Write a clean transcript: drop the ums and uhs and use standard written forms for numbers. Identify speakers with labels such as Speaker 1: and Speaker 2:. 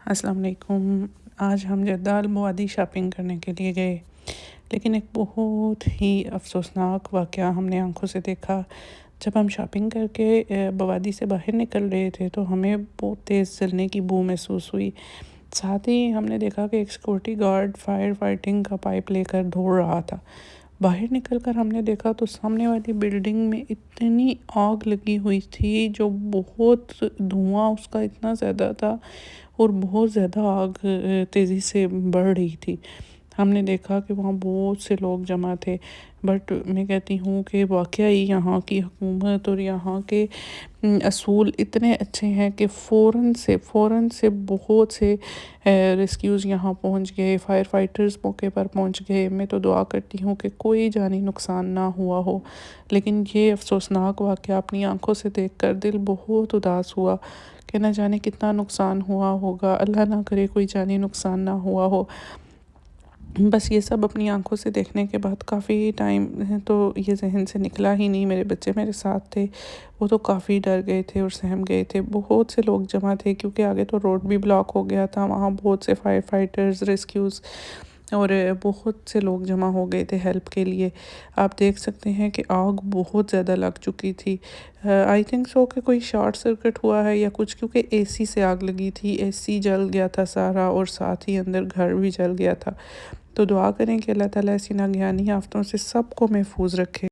Speaker 1: السلام علیکم۔ آج ہم جدہ المعادی شاپنگ کرنے کے لیے گئے، لیکن ایک بہت ہی افسوسناک واقعہ ہم نے آنکھوں سے دیکھا۔ جب ہم شاپنگ کر کے بوادی سے باہر نکل رہے تھے تو ہمیں بہت تیز جلنے کی بو محسوس ہوئی۔ ساتھ ہی ہم نے دیکھا کہ ایک سیکورٹی گارڈ فائر فائٹنگ کا پائپ لے کر دوڑ رہا تھا۔ باہر نکل کر ہم نے دیکھا تو سامنے والی بلڈنگ میں اتنی آگ لگی ہوئی تھی، جو بہت دھواں اس کا اتنا زیادہ تھا اور بہت زیادہ آگ تیزی سے بڑھ رہی تھی۔ ہم نے دیکھا کہ وہاں بہت سے لوگ جمع تھے، بٹ میں کہتی ہوں کہ واقعی یہاں کی حکومت اور یہاں کے اصول اتنے اچھے ہیں کہ فوراً سے بہت سے ریسکیوز یہاں پہنچ گئے، فائر فائٹرز موقع پر پہنچ گئے۔ میں تو دعا کرتی ہوں کہ کوئی جانی نقصان نہ ہوا ہو، لیکن یہ افسوسناک واقعہ اپنی آنکھوں سے دیکھ کر دل بہت اداس ہوا کہ نہ جانے کتنا نقصان ہوا ہوگا۔ اللہ نہ کرے کوئی جانی نقصان نہ ہوا ہو۔ بس یہ سب اپنی آنکھوں سے دیکھنے کے بعد کافی ٹائم تو یہ ذہن سے نکلا ہی نہیں۔ میرے بچے میرے ساتھ تھے، وہ تو کافی ڈر گئے تھے اور سہم گئے تھے۔ بہت سے لوگ جمع تھے کیونکہ آگے تو روڈ بھی بلاک ہو گیا تھا، وہاں بہت سے فائر فائٹرز، ریسکیوز اور بہت سے لوگ جمع ہو گئے تھے ہیلپ کے لیے۔ آپ دیکھ سکتے ہیں کہ آگ بہت زیادہ لگ چکی تھی۔ آئی تھنک سو کہ کوئی شارٹ سرکٹ ہوا ہے یا کچھ، کیونکہ اے سی سے آگ لگی تھی، اے سی جل گیا تھا سارا اور ساتھ ہی اندر گھر بھی جل گیا تھا۔ تو دعا کریں کہ اللہ تعالیٰ ایسی ناگہانی آفتوں سے سب کو محفوظ رکھے۔